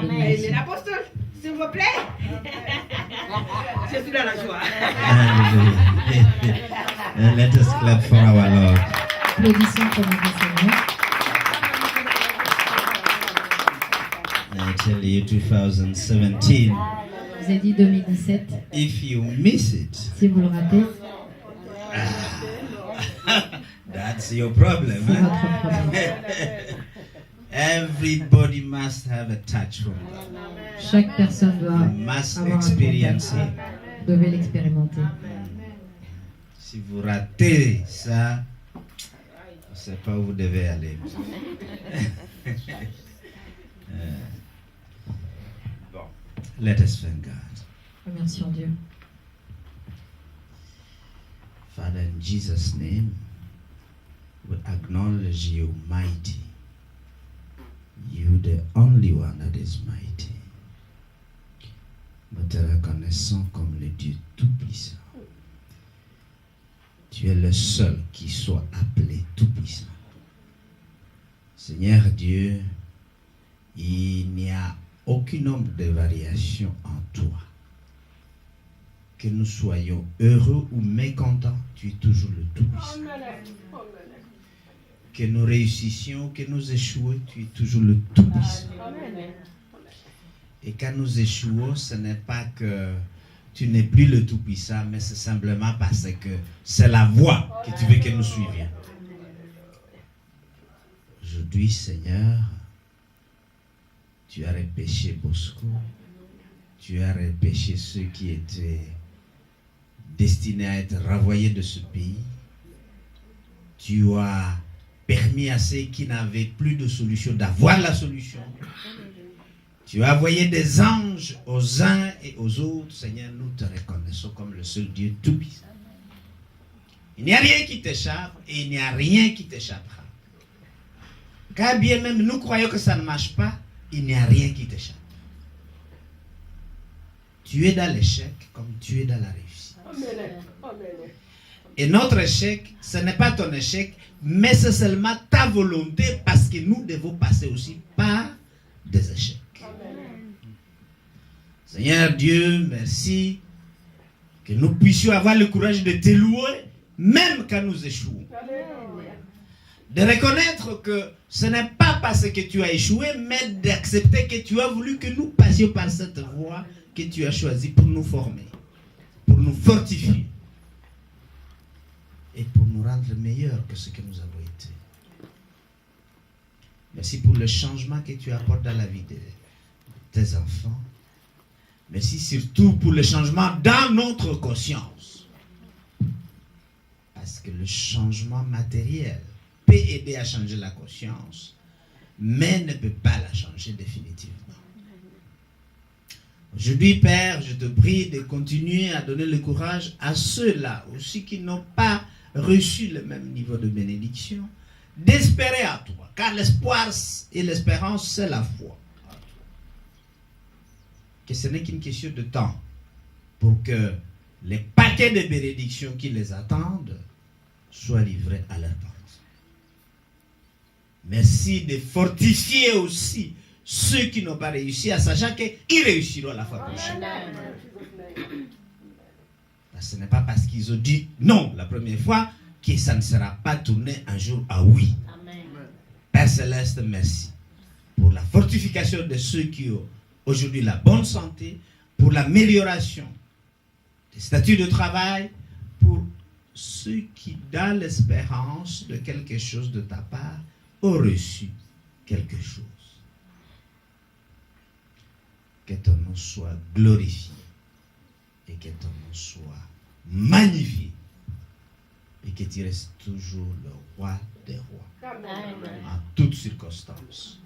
bénédiction. L'apostole, s'il vous plaît. Je suis dans la joie. Let us clap for our Lord. Applaudissons pour notre Seigneur. I tell you, 2017. Je vous ai dit 2017. If you miss it, si vous le ratez, that's your problem. C'est votre problème. Everybody must have a touch from God. Chaque personne doit You must avoir un experience contact. it. Vous devez l'expérimenter. Si vous ratez ça, je ne sais pas où vous devez aller. Bon, let us thank God. Remercions Dieu. Father, in Jesus' name, we acknowledge you mighty. You the only one that is mighty. Nous te reconnaissons comme le Dieu Tout-Puissant. Tu es le seul qui soit appelé Tout-Puissant. Seigneur Dieu, il n'y a aucun nombre de variations en toi. Que nous soyons heureux ou mécontents, tu es toujours le Tout-Puissant. Que nous réussissions, que nous échouions, tu es toujours le Tout-Puissant. Et quand nous échouons, ce n'est pas que tu n'es plus le Tout-Puissant, mais c'est simplement parce que c'est la voie que tu veux que nous suivions. Aujourd'hui, Seigneur, tu as repêché Bosco, tu as repêché ceux qui étaient destinés à être renvoyés de ce pays. Tu as permis à ceux qui n'avaient plus de solution d'avoir la solution. Tu as envoyé des anges aux uns et aux autres. Seigneur, nous te reconnaissons comme le seul Dieu Tout-Puissant. Il n'y a rien qui t'échappe et il n'y a rien qui t'échappera. Car bien même nous croyons que ça ne marche pas, il n'y a rien qui t'échappe. Tu es dans l'échec comme tu es dans la réussite. Et notre échec, ce n'est pas ton échec, mais c'est seulement ta volonté parce que nous devons passer aussi par des échecs. Seigneur Dieu, merci que nous puissions avoir le courage de te louer même quand nous échouons. De reconnaître que ce n'est pas parce que tu as échoué, mais d'accepter que tu as voulu que nous passions par cette voie que tu as choisie pour nous former, pour nous fortifier et pour nous rendre meilleurs que ce que nous avons été. Merci pour le changement que tu apportes dans la vie de tes enfants. Merci surtout pour le changement dans notre conscience. Parce que le changement matériel peut aider à changer la conscience, mais ne peut pas la changer définitivement. Aujourd'hui, Père, je te prie de continuer à donner le courage à ceux-là aussi qui n'ont pas reçu le même niveau de bénédiction, d'espérer à toi, car l'espoir et l'espérance, c'est la foi. Que ce n'est qu'une question de temps pour que les paquets de bénédictions qui les attendent soient livrés à leur porte. Merci de fortifier aussi ceux qui n'ont pas réussi, à sachant qu'ils réussiront la fois prochaine. Ce n'est pas parce qu'ils ont dit non la première fois que ça ne sera pas tourné un jour à oui. Amen. Père Céleste, merci pour la fortification de ceux qui ont aujourd'hui la bonne santé, pour l'amélioration des statuts de travail, pour ceux qui, dans l'espérance de quelque chose de ta part, ont reçu quelque chose. Que ton nom soit glorifié et que ton nom soit magnifié et que tu restes toujours le roi des rois. Amen. En toutes circonstances,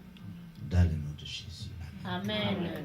dans le nom de Jésus. Amen. Amen.